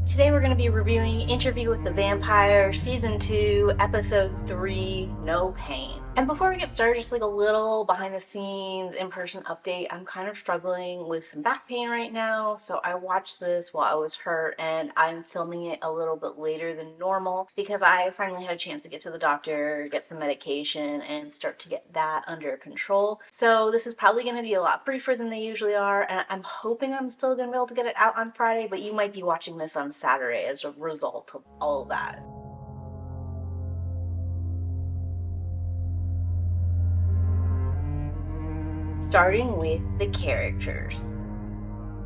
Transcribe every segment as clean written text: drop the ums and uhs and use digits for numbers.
Today we're going to be reviewing Interview with the Vampire, Season 2, Episode 3, No Pain. And before we get started, just like a little behind the scenes in-person update. I'm kind of struggling with some back pain right now, so I watched this while I was hurt, and I'm filming it a little bit later than normal because I finally had a chance to get to the doctor, get some medication, and start to get that under control. So this is probably going to be a lot briefer than they usually are, and I'm hoping I'm still going to be able to get it out on Friday, but you might be watching this on Saturday as a result of all of that. Starting with the characters.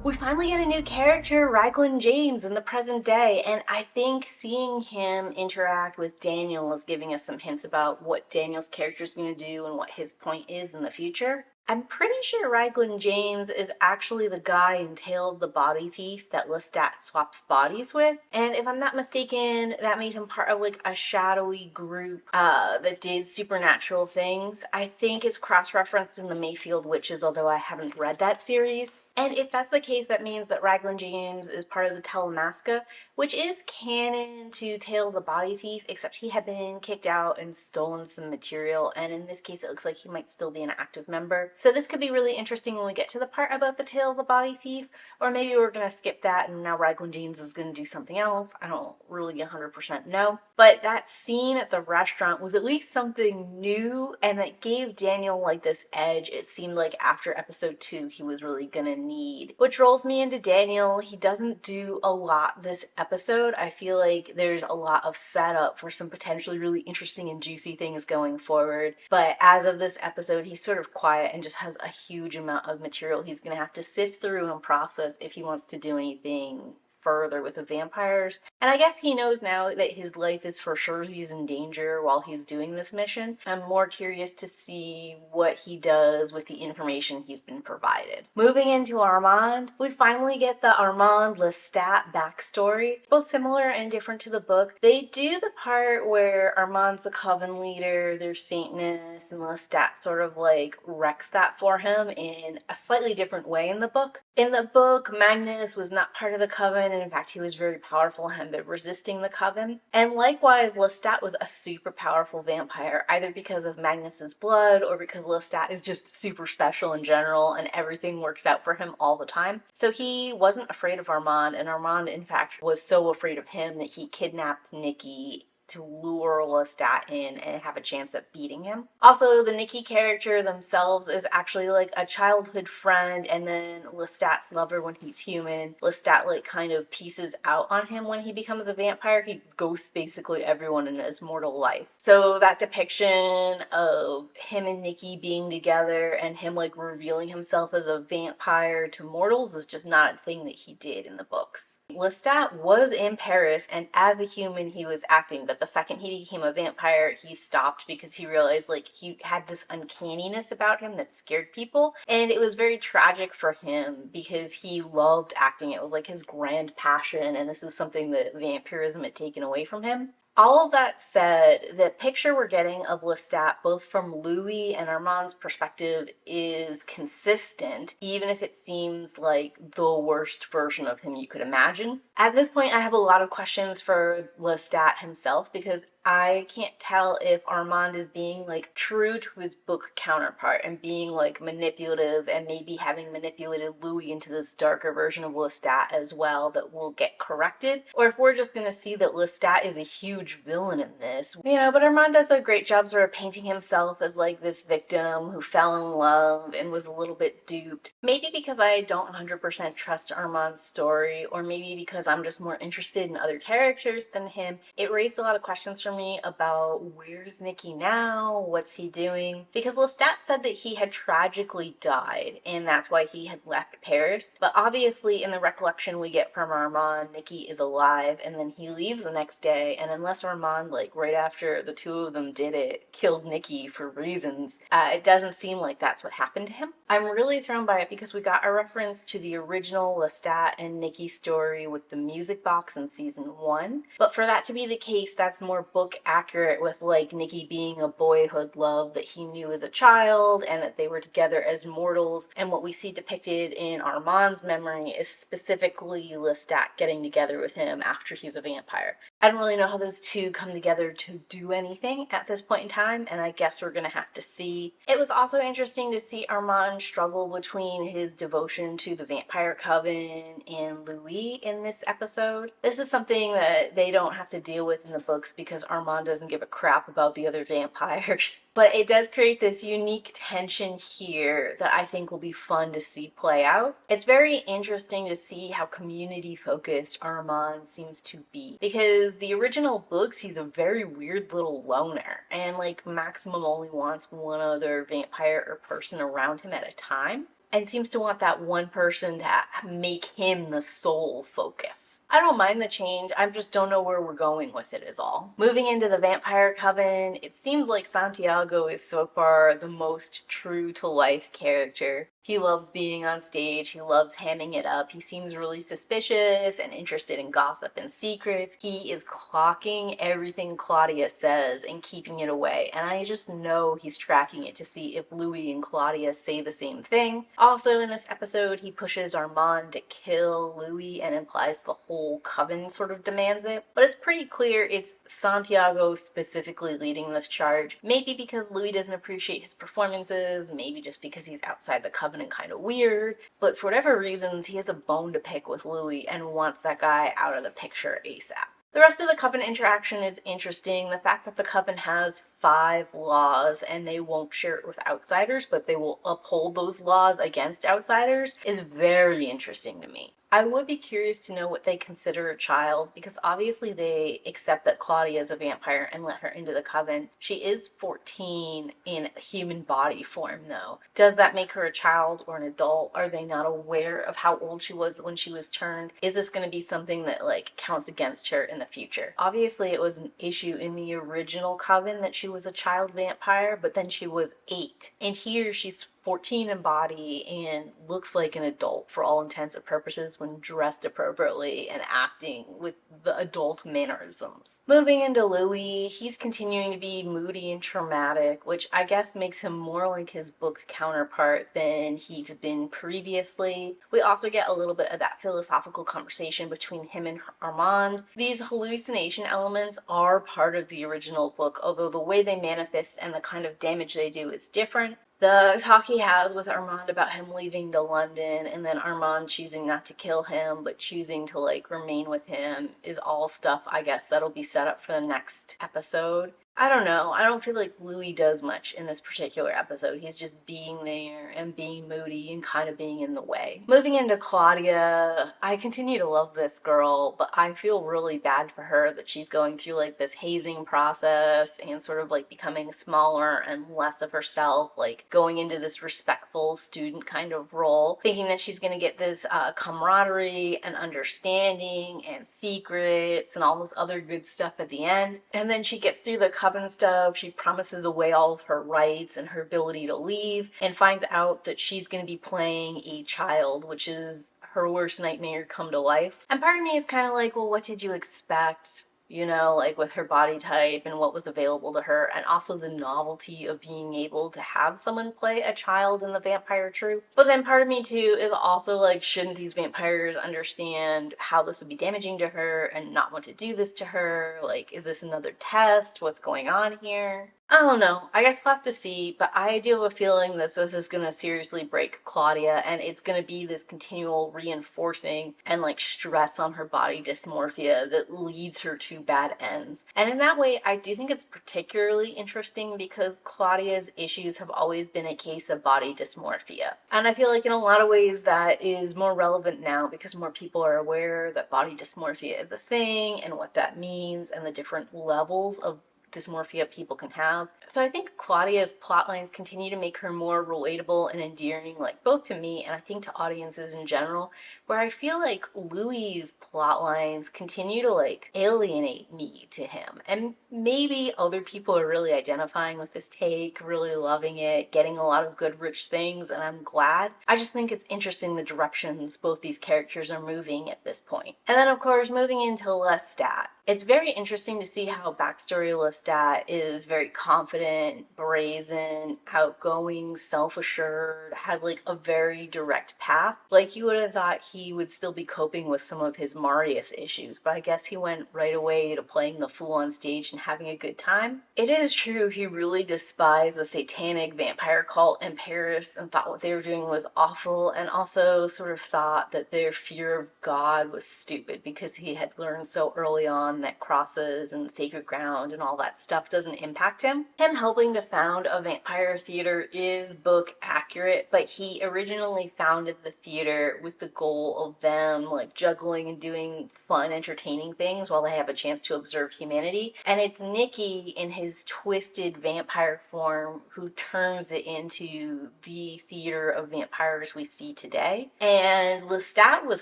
We finally get a new character, Raglan James, in the present day, and I think seeing him interact with Daniel is giving us some hints about what Daniel's character is going to do and what his point is in the future. I'm pretty sure Raglan James is actually the guy in Tale of the Body Thief that Lestat swaps bodies with, and if I'm not mistaken, that made him part of like a shadowy group that did supernatural things. I think it's cross-referenced in the Mayfield Witches, although I haven't read that series. And if that's the case, that means that Raglan James is part of the Telemasca, which is canon to Tale of the Body Thief, except he had been kicked out and stolen some material, and in this case it looks like he might still be an active member. So this could be really interesting when we get to the part about the Tale of the Body Thief, or maybe we're going to skip that and now Raglan James is going to do something else. I don't really 100% know. But that scene at the restaurant was at least something new, and that gave Daniel like this edge. It seemed like after episode 2 he was really gonna need. Which rolls me into Daniel. He doesn't do a lot this episode. I feel like there's a lot of setup for some potentially really interesting and juicy things going forward. But as of this episode, he's sort of quiet and just has a huge amount of material he's gonna have to sift through and process if he wants to do anything further with the vampires. And I guess he knows now that his life is for sure in danger while he's doing this mission. I'm more curious to see what he does with the information he's been provided. Moving into Armand, we finally get the Armand Lestat backstory. Both similar and different to the book. They do the part where Armand's the coven leader, they're Satanist, and Lestat sort of like wrecks that for him in a slightly different way in the book. In the book, Magnus was not part of the coven, and in fact he was very powerful and been resisting the coven. And likewise, Lestat was a super powerful vampire, either because of Magnus's blood or because Lestat is just super special in general and everything works out for him all the time. So he wasn't afraid of Armand, and Armand in fact was so afraid of him that he kidnapped Nikki to lure Lestat in and have a chance at beating him. Also, the Nikki character themselves is actually like a childhood friend and then Lestat's lover when he's human. Lestat like kind of pieces out on him when he becomes a vampire. He ghosts basically everyone in his mortal life. So that depiction of him and Nikki being together and him like revealing himself as a vampire to mortals is just not a thing that he did in the books. Lestat was in Paris, and as a human he was acting, but the second he became a vampire he stopped because he realized like he had this uncanniness about him that scared people, and it was very tragic for him because he loved acting. It was like his grand passion, and this is something that vampirism had taken away from him. All of that said, the picture we're getting of Lestat, both from Louis and Armand's perspective, is consistent, even if it seems like the worst version of him you could imagine. At this point, I have a lot of questions for Lestat himself because I can't tell if Armand is being like true to his book counterpart and being like manipulative and maybe having manipulated Louis into this darker version of Lestat as well that will get corrected, or if we're just gonna see that Lestat is a huge villain in this. But Armand does a great job sort of painting himself as like this victim who fell in love and was a little bit duped. Maybe because I don't 100% trust Armand's story, or maybe because I'm just more interested in other characters than him. It raised a lot of questions for me about where's Nikki now, what's he doing, because Lestat said that he had tragically died and that's why he had left Paris, but obviously in the recollection we get from Armand, Nikki is alive, and then he leaves the next day, and unless Armand, like right after the two of them did it, killed Nikki for reasons, it doesn't seem like that's what happened to him. I'm really thrown by it because we got a reference to the original Lestat and Nikki story with the music box in season 1, but for that to be the case, that's more book book accurate with like Nikki being a boyhood love that he knew as a child and that they were together as mortals. And what we see depicted in Armand's memory is specifically Lestat getting together with him after he's a vampire. I don't really know how those two come together to do anything at this point in time, and I guess we're gonna have to see. It was also interesting to see Armand struggle between his devotion to the Vampire Coven and Louis in this episode. This is something that they don't have to deal with in the books because Armand doesn't give a crap about the other vampires. But it does create this unique tension here that I think will be fun to see play out. It's very interesting to see how community focused Armand seems to be, because the original books, he's a very weird little loner, and like Maximum only wants one other vampire or person around him at a time, and seems to want that one person to make him the sole focus. I don't mind the change, I just don't know where we're going with it is all. Moving into the Vampire Coven, it seems like Santiago is so far the most true to life character. He loves being on stage, he loves hamming it up, he seems really suspicious and interested in gossip and secrets. He is clocking everything Claudia says and keeping it away, and I just know he's tracking it to see if Louis and Claudia say the same thing. Also in this episode, he pushes Armand to kill Louis and implies the whole coven sort of demands it, but it's pretty clear it's Santiago specifically leading this charge. Maybe because Louis doesn't appreciate his performances, maybe just because he's outside the coven and kind of weird, but for whatever reasons, he has a bone to pick with Louis and wants that guy out of the picture ASAP. The rest of the coven interaction is interesting. The fact that the coven has 5 laws and they won't share it with outsiders, but they will uphold those laws against outsiders is very interesting to me. I would be curious to know what they consider a child, because obviously they accept that Claudia is a vampire and let her into the coven. She is 14 in human body form though. Does that make her a child or an adult? Are they not aware of how old she was when she was turned? Is this going to be something that like counts against her in the future? Obviously it was an issue in the original coven that she was a child vampire, but then she was 8. And here she's 14 in body and looks like an adult for all intents and purposes when dressed appropriately and acting with the adult mannerisms. Moving into Louis, he's continuing to be moody and traumatic, which I guess makes him more like his book counterpart than he's been previously. We also get a little bit of that philosophical conversation between him and Armand. These hallucination elements are part of the original book, although the way they manifest and the kind of damage they do is different. The talk he has with Armand about him leaving to London and then Armand choosing not to kill him but choosing to like remain with him is all stuff I guess that'll be set up for the next episode. I don't know. I don't feel like Louis does much in this particular episode. He's just being there and being moody and kind of being in the way. Moving into Claudia, I continue to love this girl, but I feel really bad for her that she's going through like this hazing process and sort of like becoming smaller and less of herself, like going into this respectful student kind of role, thinking that she's going to get this camaraderie and understanding and secrets and all this other good stuff at the end. And then she gets through the coven stuff, she promises away all of her rights and her ability to leave, and finds out that she's going to be playing a child, which is her worst nightmare come to life. And part of me is kind of like, well, what did you expect? You know, like with her body type and what was available to her, and also the novelty of being able to have someone play a child in the vampire troupe. But then part of me too is also like, shouldn't these vampires understand how this would be damaging to her and not want to do this to her? Like, is this another test? What's going on here? I don't know. I guess we'll have to see, but I do have a feeling that this is going to seriously break Claudia, and it's going to be this continual reinforcing and like stress on her body dysmorphia that leads her to bad ends. And in that way, I do think it's particularly interesting because Claudia's issues have always been a case of body dysmorphia. And I feel like in a lot of ways that is more relevant now because more people are aware that body dysmorphia is a thing and what that means and the different levels of dysmorphia people can have. So I think Claudia's plotlines continue to make her more relatable and endearing, like both to me and I think to audiences in general, where I feel like Louis's plotlines continue to like alienate me to him. And maybe other people are really identifying with this take, really loving it, getting a lot of good rich things, and I'm glad. I just think it's interesting the directions both these characters are moving at this point. And then of course moving into Lestat. It's very interesting to see how backstory Lestat is very confident, brazen, outgoing, self-assured, has like a very direct path. Like you would have thought he would still be coping with some of his Marius issues, but I guess he went right away to playing the fool on stage and having a good time. It is true he really despised the satanic vampire cult in Paris and thought what they were doing was awful, and also sort of thought that their fear of God was stupid because he had learned so early on that crosses and sacred ground and all that stuff doesn't impact him. Him helping to found a vampire theater is book accurate, but he originally founded the theater with the goal of them like juggling and doing fun, entertaining things while they have a chance to observe humanity. And it's Nicky in his twisted vampire form who turns it into the theater of vampires we see today. And Lestat was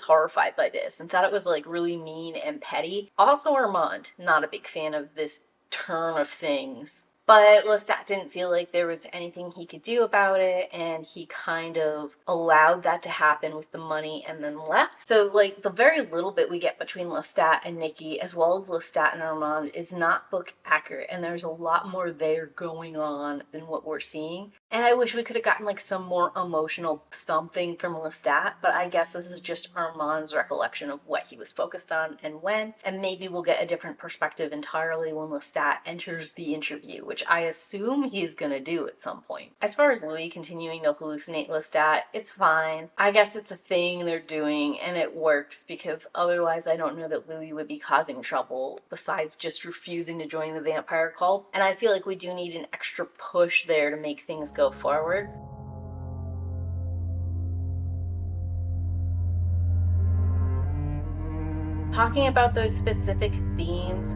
horrified by this and thought it was like really mean and petty. Also Armand, not a big fan of this turn of things. But Lestat didn't feel like there was anything he could do about it, and he kind of allowed that to happen with the money and then left. So, like, the very little bit we get between Lestat and Nicky, as well as Lestat and Armand, is not book accurate, and there's a lot more there going on than what we're seeing. And I wish we could have gotten, like, some more emotional something from Lestat, but I guess this is just Armand's recollection of what he was focused on and when, and maybe we'll get a different perspective entirely when Lestat enters the interview, which I assume he's gonna do at some point. As far as Louis continuing to hallucinate Lestat, it's fine. I guess it's a thing they're doing and it works because otherwise I don't know that Louis would be causing trouble besides just refusing to join the vampire cult. And I feel like we do need an extra push there to make things go forward. Talking about those specific themes,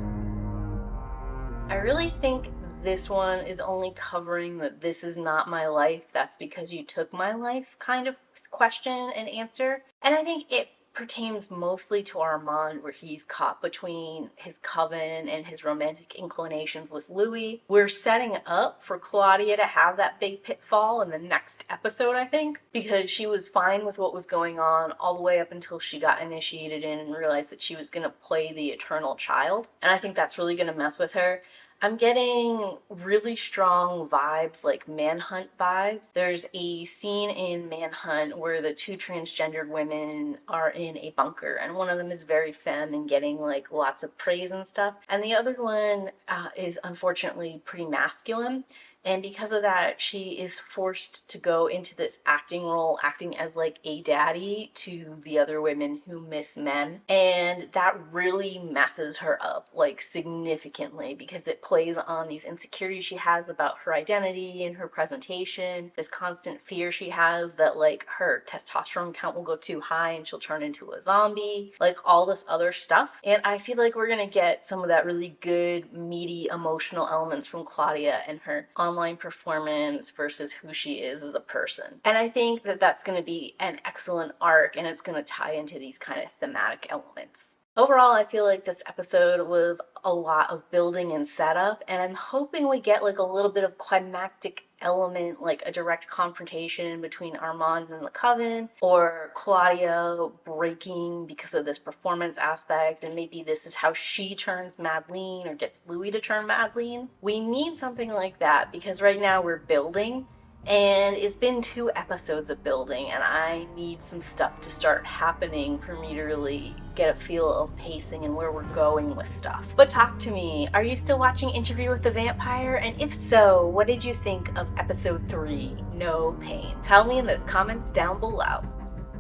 I really think this one is only covering that this is not my life, that's because you took my life kind of question and answer. And I think it pertains mostly to Armand, where he's caught between his coven and his romantic inclinations with Louis. We're setting up for Claudia to have that big pitfall in the next episode, I think, because she was fine with what was going on all the way up until she got initiated in and realized that she was going to play the eternal child. And I think that's really going to mess with her. I'm getting really strong vibes, like Manhunt vibes. There's a scene in Manhunt where the two transgendered women are in a bunker, and one of them is very femme and getting like lots of praise and stuff, and the other one is unfortunately pretty masculine. And because of that, she is forced to go into this acting role, acting as like a daddy to the other women who miss men. And that really messes her up, like significantly, because it plays on these insecurities she has about her identity and her presentation, this constant fear she has that like her testosterone count will go too high and she'll turn into a zombie, like all this other stuff. And I feel like we're gonna get some of that really good, meaty, emotional elements from Claudia and her online performance versus who she is as a person. And I think that that's going to be an excellent arc, and it's going to tie into these kind of thematic elements. Overall, I feel like this episode was a lot of building and setup, and I'm hoping we get like a little bit of climactic element, like a direct confrontation between Armand and the Coven, or Claudia breaking because of this performance aspect, and maybe this is how she turns Madeleine or gets Louis to turn Madeleine. We need something like that because right now we're building, and it's been 2 episodes of building, and I need some stuff to start happening for me to really get a feel of pacing and where we're going with stuff. But talk to me, are you still watching Interview with the Vampire? And if so, what did you think of episode 3, No Pain? Tell me in those comments down below.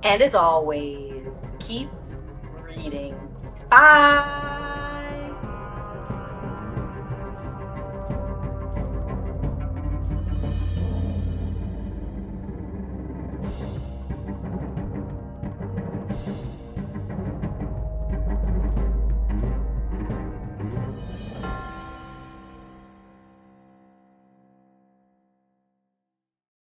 And as always, keep reading. Bye!